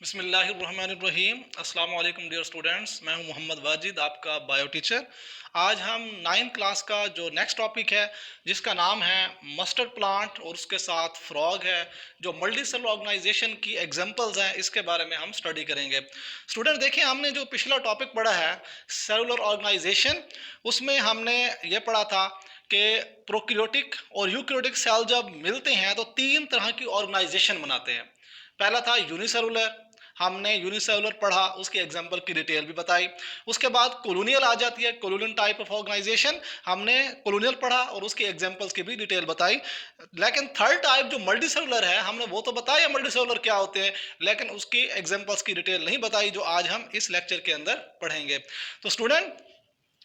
बिस्मिल्लाहिर्रहमानिर्रहीम। अस्सलाम वालेकुम डियर स्टूडेंट्स, मैं हूं मोहम्मद वाजिद, आपका बायो टीचर। आज हम 9th क्लास का जो नेक्स्ट टॉपिक है जिसका नाम है मस्टर्ड प्लांट और उसके साथ फ्रॉग है, जो मल्टी सेलुलर ऑर्गेनाइजेशन की एग्जांपल्स हैं, इसके बारे में हम स्टडी करेंगे। स्टूडेंट देखिए, हमने जो पिछला टॉपिक पढ़ा है सेलुलर ऑर्गेनाइजेशन, उसमें हमने ये पढ़ा था कि प्रोकैरियोटिक और यूकैरियोटिक सेल जब मिलते हैं तो तीन तरह की ऑर्गेनाइजेशन बनाते हैं। पहला था यूनिसेलुलर, हमने यूनिसेलुलर पढ़ा, उसके एग्जांपल की डिटेल भी बताई। उसके बाद कॉलोनियल आ जाती है, कॉलोनियल टाइप ऑफ ऑर्गेनाइजेशन, हमने कॉलोनियल पढ़ा और उसके एग्जांपल्स की भी डिटेल बताई। लेकिन थर्ड टाइप जो मल्टी सेलुलर है, हमने वो तो बताया मल्टी सेलुलर क्या होते हैं, लेकिन उसकी एग्जांपल्स की डिटेल नहीं बताई, जो आज हम इस लेक्चर के अंदर पढ़ेंगे। तो स्टूडेंट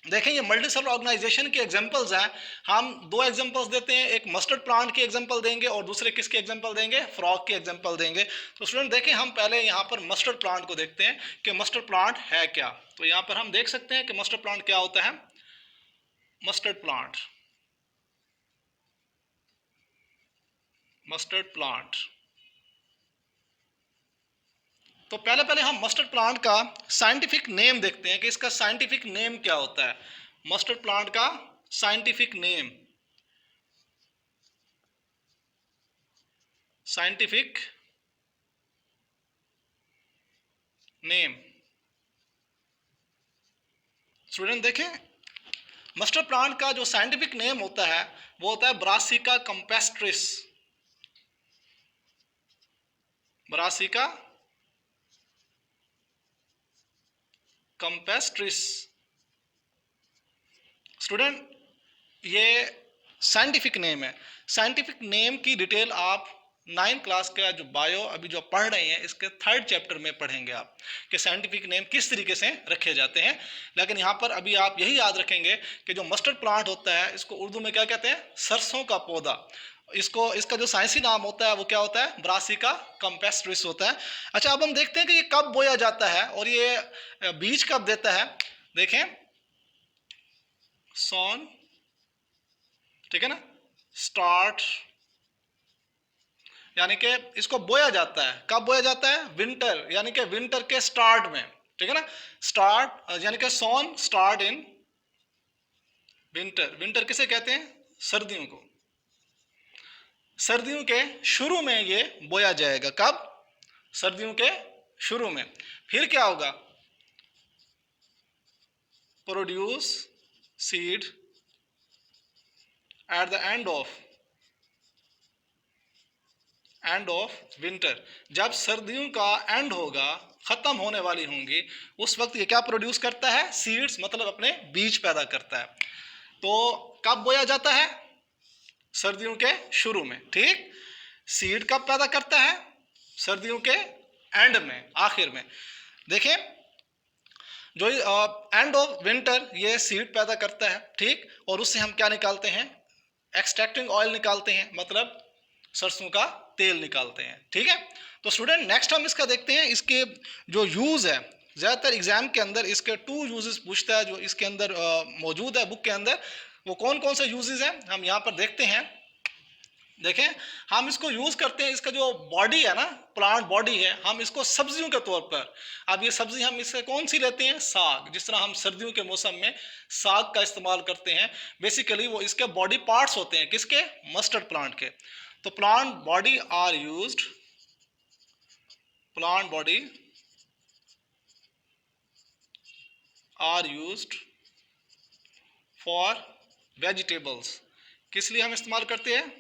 देखें, ये मल्टी सेलुलर ऑर्गेनाइजेशन के एग्जांपल्स हैं। हम दो एग्जांपल्स देते हैं, एक मस्टर्ड प्लांट की एग्जांपल देंगे और दूसरे किसके एग्जांपल देंगे, फ्रॉग की एग्जांपल देंगे। तो स्टूडेंट देखें, हम पहले यहाँ पर मस्टर्ड प्लांट को देखते हैं कि मस्टर्ड प्लांट है क्या। तो यहाँ पर हम देख सकते हैं कि मस्टर्ड प्लांट क्या होता है। मस्टर्ड प्लांट, मस्टर्ड प्लांट, तो पहले हम मस्टर्ड प्लांट का साइंटिफिक नेम देखते हैं कि इसका साइंटिफिक नेम क्या होता है। मस्टर्ड प्लांट का scientific name, scientific name. Student देखें, मस्टर्ड प्लांट का जो साइंटिफिक नेम होता है वो होता है brassica campestris, brassica campestris. Student ये साइंटिफिक नेम है। साइंटिफिक नेम की डिटेल आप 9th क्लास का जो बायो अभी जो पढ़ रहे हैं इसके 3rd चैप्टर में पढ़ेंगे आप कि साइंटिफिक नेम किस तरीके से रखे जाते हैं। लेकिन यहाँ पर अभी आप यही याद रखेंगे कि जो मस्टर्ड प्लांट होता है इसको उर्दू में क्या कहते हैं, सरसों का पौधा। इसको इसका जो साइंसी नाम होता है वो क्या होता है, ब्रासिका कंपेस्ट्रिस होता है। अच्छा, अब हम देखते हैं कि ये कब बोया जाता है और ये बीज कब देता है। देखें, सॉन, ठीक है ना, स्टार्ट, यानी कि इसको बोया जाता है। कब बोया जाता है, विंटर, यानी कि विंटर के स्टार्ट में, ठीक है ना। स्टार्ट यानी कि sown start in winter. Winter किसे कहते हैं, सर्दियों को। सर्दियों के शुरू में ये बोया जाएगा। कब, सर्दियों के शुरू में। फिर क्या होगा, produce seed at the end of winter. जब सर्दियों का एंड होगा, खत्म होने वाली होंगी, उस वक्त ये क्या प्रोड्यूस करता है, सीड्स, मतलब अपने बीज पैदा करता है। तो कब बोया जाता है, सर्दियों के शुरू में, ठीक। सीड कब पैदा करता है, सर्दियों के एंड में, आखिर में। देखें, जो एंड ऑफ विंटर ये सीड पैदा करता है, ठीक, और उससे हम क्या निकालते हैं, एक्सट्रैक्टिंग ऑयल निकालते हैं, मतलब सरसों का तेल निकालते हैं, ठीक है। तो स्टूडेंट नेक्स्ट हम इसका देखते हैं, इसके जो यूज है। ज़्यादातर एग्जाम के अंदर इसके 2 यूजेस पूछता है, जो इसके अंदर मौजूद है बुक के अंदर। वो कौन कौन से यूजेस हैं हम यहाँ पर देखते हैं। देखें, हम इसको यूज करते हैं, इसका जो बॉडी है ना, प्लांट बॉडी है, हम इसको सब्जियों के तौर पर। अब ये सब्जी हम इससे कौन सी लेते हैं, साग। जिस तरह हम सर्दियों के मौसम में साग का इस्तेमाल करते हैं, बेसिकली वो इसके बॉडी पार्ट्स होते हैं, किसके, मस्टर्ड प्लांट के। तो plant body are used, plant body are used for vegetables. किस लिए हम इस्तेमाल करते हैं,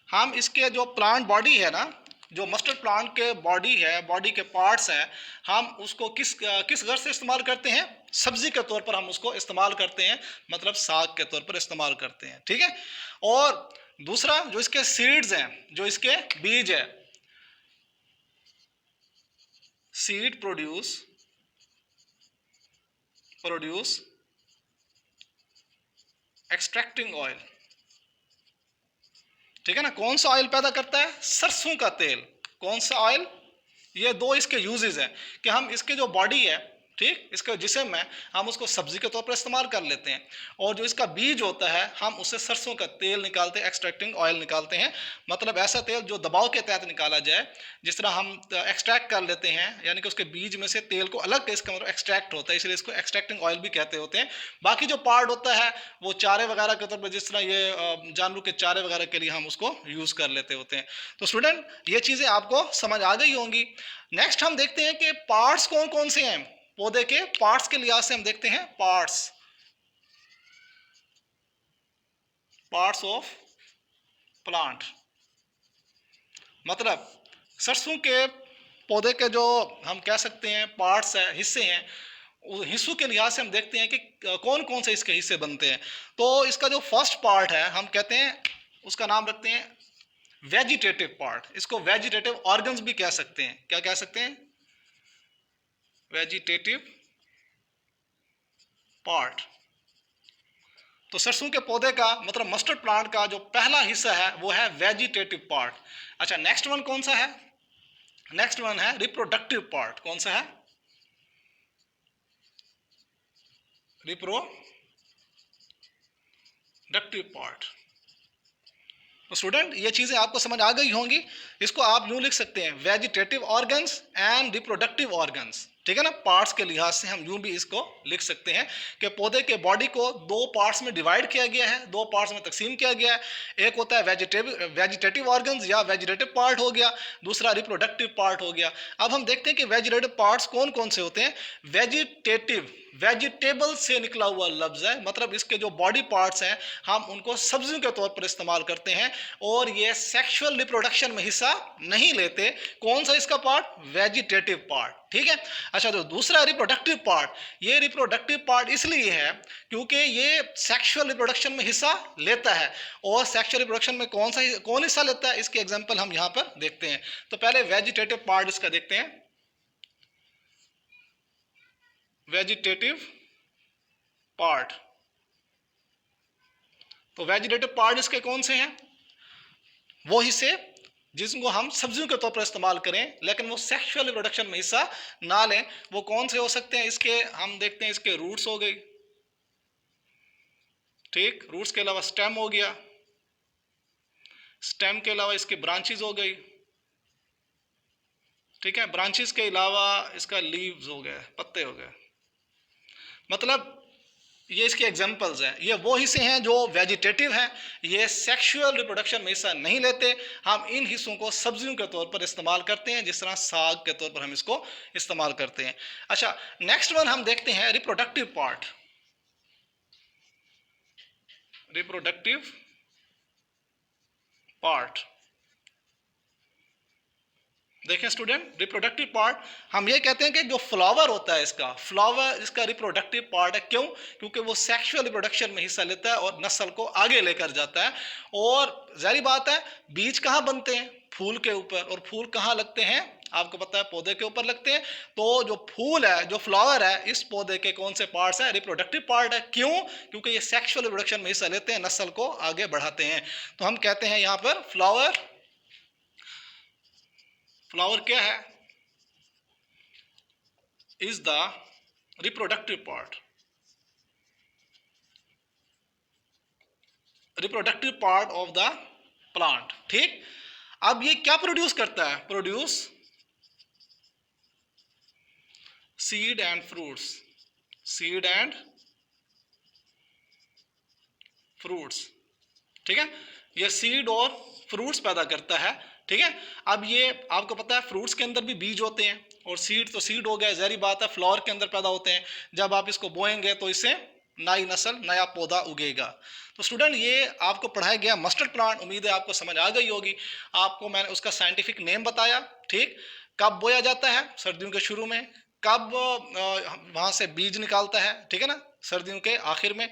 हम इसके जो प्लांट बॉडी है ना, जो मस्टर्ड प्लांट के बॉडी है, बॉडी के पार्ट्स हैं, हम उसको किस किस घर से इस्तेमाल करते हैं, सब्जी के तौर पर हम उसको इस्तेमाल करते हैं, मतलब साग के तौर पर इस्तेमाल करते हैं, ठीक है। और दूसरा, जो इसके सीड्स हैं, जो इसके बीज है, सीड प्रोड्यूस एक्सट्रैक्टिंग ऑयल, ठीक है ना। कौन सा ऑयल पैदा करता है, सरसों का तेल। कौन सा ऑयल, ये दो इसके यूजेस हैं कि हम इसके जो बॉडी है, ठीक, इसका जिसम है हम उसको सब्जी के तौर पर इस्तेमाल कर लेते हैं, और जो इसका बीज होता है हम उससे सरसों का तेल निकालते हैं, एक्सट्रैक्टिंग ऑयल निकालते हैं। मतलब ऐसा तेल जो दबाव के तहत निकाला जाए, जिस तरह हम एक्सट्रैक्ट कर लेते हैं, यानी कि उसके बीज में से तेल को अलग, इसका मतलब एक्सट्रैक्ट होता है, इसलिए इसको एक्सट्रैक्टिंग ऑयल भी कहते होते हैं। बाकी जो पार्ट होता है वो चारे वगैरह के तौर पर, जिस तरह ये जानवरों के चारे वगैरह के लिए हम उसको यूज कर लेते होते हैं। तो स्टूडेंट, ये चीजें आपको समझ आ गई होंगी। नेक्स्ट हम देखते हैं कि पार्ट्स कौन कौन से हैं पौधे के। पार्ट्स के लिहाज से हम देखते हैं पार्ट्स ऑफ प्लांट। मतलब सरसों के पौधे के जो हम कह सकते हैं पार्ट्स है, हिस्से हैं, उस हिस्सों के लिहाज से हम देखते हैं कि कौन कौन से इसके हिस्से बनते हैं। तो इसका जो फर्स्ट पार्ट है हम कहते हैं, उसका नाम रखते हैं वेजिटेटिव पार्ट। इसको वेजिटेटिव ऑर्गन्स भी कह सकते हैं। क्या कह सकते हैं? Vegetative part. तो सरसों के पौधे का मतलब मस्टर्ड प्लांट का जो पहला हिस्सा है वो है वेजिटेटिव पार्ट। अच्छा, नेक्स्ट वन कौन सा है? नेक्स्ट वन है रिप्रोडक्टिव पार्ट। कौन सा है? Reproductive part. तो स्टूडेंट, ये चीजें आपको समझ आ गई होंगी। इसको आप यूं लिख सकते हैं, vegetative organs and reproductive organs. ठीक है ना, पार्ट्स के लिहाज से हम यूं भी इसको लिख सकते हैं कि पौधे के बॉडी को दो पार्ट्स में डिवाइड किया गया है, दो पार्ट्स में तकसीम किया गया है। एक होता है वेजिटेटिव ऑर्गन्स या वेजिटेटिव पार्ट हो गया, दूसरा रिप्रोडक्टिव पार्ट हो गया। अब हम देखते हैं कि वेजिटेटिव पार्ट्स कौन कौन से होते हैं। वेजिटेबल से निकला हुआ लफ्ज है, मतलब इसके जो बॉडी पार्ट्स हैं हम उनको सब्जियों के तौर पर इस्तेमाल करते हैं, और ये सेक्सुअल रिप्रोडक्शन में हिस्सा नहीं लेते। कौन सा इसका पार्ट? Vegetative part. ठीक है। अच्छा, तो दूसरा रिप्रोडक्टिव पार्ट, ये रिप्रोडक्टिव पार्ट इसलिए है क्योंकि ये सेक्सुअल रिप्रोडक्शन में हिस्सा लेता है। और सेक्सुअल रिप्रोडक्शन में कौन हिस्सा लेता है, इसके एग्जांपल हम यहां पर देखते हैं। तो पहले वेजिटेटिव पार्ट इसका देखते हैं। वेजिटेटिव पार्ट, तो वेजिटेटिव पार्ट इसके कौन से हैं? वो हिस्से जिसको हम सब्जियों के तौर पर इस्तेमाल करें लेकिन वो सेक्सुअल रिप्रोडक्शन में हिस्सा ना लें। वो कौन से हो सकते हैं? इसके हम देखते हैं, इसके रूट्स हो गई, ठीक, रूट्स के अलावा स्टेम हो गया, स्टेम के अलावा इसके ब्रांचेस हो गई, ठीक है, ब्रांचेस के अलावा इसका लीव्स हो गए, पत्ते हो गए। मतलब ये इसके एग्जाम्पल्स हैं। ये वो हिस्से हैं जो वेजिटेटिव हैं, ये सेक्सुअल रिप्रोडक्शन में हिस्सा नहीं लेते। हम इन हिस्सों को सब्जियों के तौर पर इस्तेमाल करते हैं, जिस तरह साग के तौर पर हम इसको इस्तेमाल करते हैं। अच्छा, नेक्स्ट वन हम देखते हैं रिप्रोडक्टिव पार्ट। रिप्रोडक्टिव पार्ट, देखें स्टूडेंट, रिप्रोडक्टिव पार्ट हम ये कहते हैं कि जो फ्लावर होता है, फ्लावर इसका रिप्रोडक्टिव पार्ट है। क्यों? क्योंकि वो सेक्सुअल रिप्रोडक्शन में हिस्सा लेता है और नस्ल को आगे लेकर जाता है। और जाहिर बात है, बीज कहाँ बनते हैं? फूल के ऊपर। और फूल कहाँ लगते हैं? आपको पता है, पौधे के ऊपर लगते हैं। तो जो फूल है, जो फ्लावर है, इस पौधे के कौन से पार्ट्स है? रिप्रोडक्टिव पार्ट है। क्यों? क्योंकि ये सेक्सुअल रिप्रोडक्शन में हिस्सा लेते हैं, नस्ल को आगे बढ़ाते हैं। तो हम कहते हैं यहाँ पर फ्लावर क्या है? Is the reproductive part, reproductive part of the plant. ठीक, अब ये क्या प्रोड्यूस करता है? Produce seed and fruits, seed and fruits. ठीक है, ये सीड और फ्रूट्स पैदा करता है। ठीक है, अब ये आपको पता है फ्रूट्स के अंदर भी बीज होते हैं, और सीड तो सीड हो गए, जहरी बात है, फ्लावर के अंदर पैदा होते हैं। जब आप इसको बोएंगे तो इससे नई नस्ल, नया पौधा उगेगा। तो स्टूडेंट, ये आपको पढ़ाया गया मस्टर्ड प्लांट, उम्मीद है आपको समझ आ गई होगी। आपको मैंने उसका साइंटिफिक नेम बताया। ठीक, कब बोया जाता है? सर्दियों के शुरू में। कब वहां से बीज निकालता है? ठीक है ना, सर्दियों के आखिर में।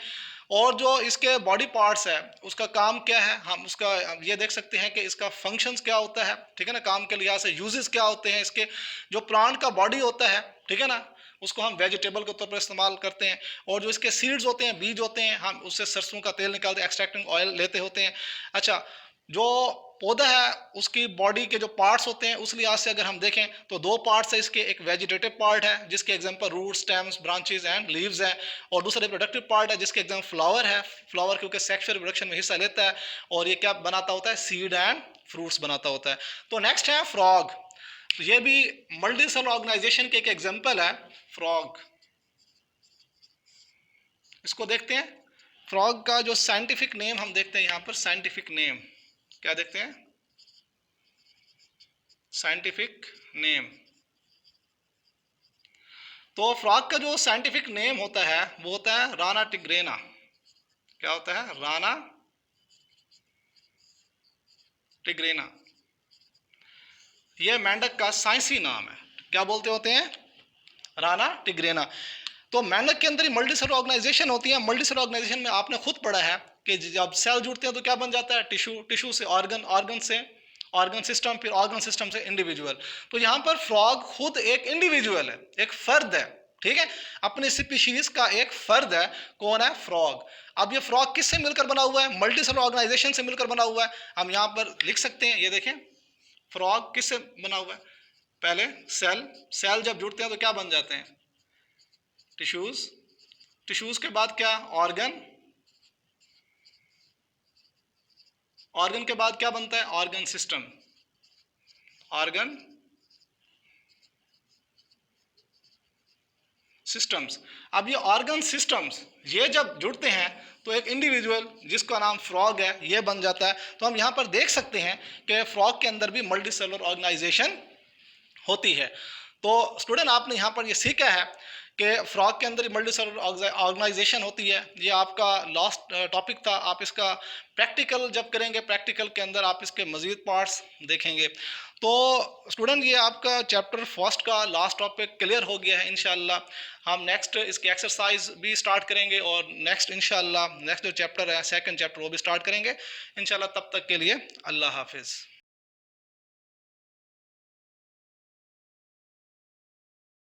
और जो इसके बॉडी पार्ट्स है, उसका काम क्या है, हम उसका ये देख सकते हैं कि इसका फंक्शंस क्या होता है। ठीक है ना, काम के लिहाज से यूजेस क्या होते हैं इसके। जो प्लांट का बॉडी होता है, ठीक है ना, उसको हम वेजिटेबल के तौर पर इस्तेमाल करते हैं। और जो इसके सीड्स होते हैं, बीज होते हैं, हम उससे सरसों का तेल निकालते हैं, एक्सट्रैक्टिंग ऑयल लेते होते हैं। अच्छा, जो पौधा है उसकी बॉडी के जो पार्ट्स होते हैं उस लिहाज से अगर हम देखें तो दो पार्ट्स है इसके, एक वेजिटेटिव पार्ट है जिसके example root, stems, branches and leaves हैं, और दूसरा रिप्रोडक्टिव पार्ट है जिसके एग्जांपल फ्लावर है। फ्लावर क्योंकि सेक्सुअल रिप्रोडक्शन में हिस्सा लेता है और ये क्या बनाता होता है, सीड एंड फ्रूट्स बनाता होता है। तो नेक्स्ट है फ्रॉग। तो ये भी मल्टी सेलुलर ऑर्गेनाइजेशन के एक एग्जांपल है फ्रॉग। इसको देखते हैं। फ्रॉग का जो साइंटिफिक नेम हम देखते हैं यहाँ पर, साइंटिफिक नेम क्या देखते हैं, साइंटिफिक नेम। तो फ्रॉग का जो साइंटिफिक नेम होता है वो होता है राना टिग्रेना। क्या होता है, राना टिग्रेना। यह मेंढक का साइंसी नाम है। क्या बोलते होते हैं, राना टिग्रेना। तो मेंढक के अंदर ही मल्टी सेलुलर ऑर्गेनाइजेशन होती है। मल्टी सेलुलर ऑर्गेनाइजेशन में आपने खुद पढ़ा है कि जब सेल जुड़ते हैं तो क्या बन जाता है, टिश्यू, टिश्यू से ऑर्गन, ऑर्गन से ऑर्गन सिस्टम, फिर ऑर्गन सिस्टम से इंडिविजुअल। तो यहाँ पर फ्रॉग खुद एक इंडिविजुअल है, एक फर्द है, ठीक है, अपने स्पीशीज का एक फर्द है। कौन है, फ्रॉग। अब ये फ्रॉग किससे मिलकर बना हुआ है, मल्टी सेलुलर ऑर्गेनाइजेशन से मिलकर बना हुआ है। हम यहाँ पर लिख सकते हैं, ये देखें फ्रॉग किससे बना हुआ है। पहले सेल, सेल जब जुड़ते हैं तो क्या बन जाते हैं, टिश्यूज, टिश्यूज के बाद क्या, ऑर्गन, ऑर्गन के बाद क्या बनता है, ऑर्गन सिस्टम, ऑर्गन सिस्टम्स। अब ये ऑर्गन सिस्टम्स ये जब जुड़ते हैं तो एक इंडिविजुअल जिसका नाम फ्रॉग है ये बन जाता है। तो हम यहाँ पर देख सकते हैं कि फ्रॉग के अंदर भी मल्टी सेलुलर ऑर्गेनाइजेशन होती है। तो स्टूडेंट आपने यहाँ पर ये सीखा है कि फ्रॉग के अंदर मल्टी सेलुलर ऑर्गेनाइजेशन होती है। ये आपका लास्ट टॉपिक था। आप इसका प्रैक्टिकल जब करेंगे, प्रैक्टिकल के अंदर आप इसके मज़ीद पार्ट्स देखेंगे। तो स्टूडेंट ये आपका चैप्टर फर्स्ट का लास्ट टॉपिक क्लियर हो गया है। इंशाल्लाह हम नेक्स्ट इसकी एक्सरसाइज भी स्टार्ट करेंगे और नेक्स्ट इंशाल्लाह नेक्स्ट जो चैप्टर है, सेकंड चैप्टर, वो भी स्टार्ट करेंगे इंशाल्लाह। तब तक के लिए अल्लाह हाफिज़।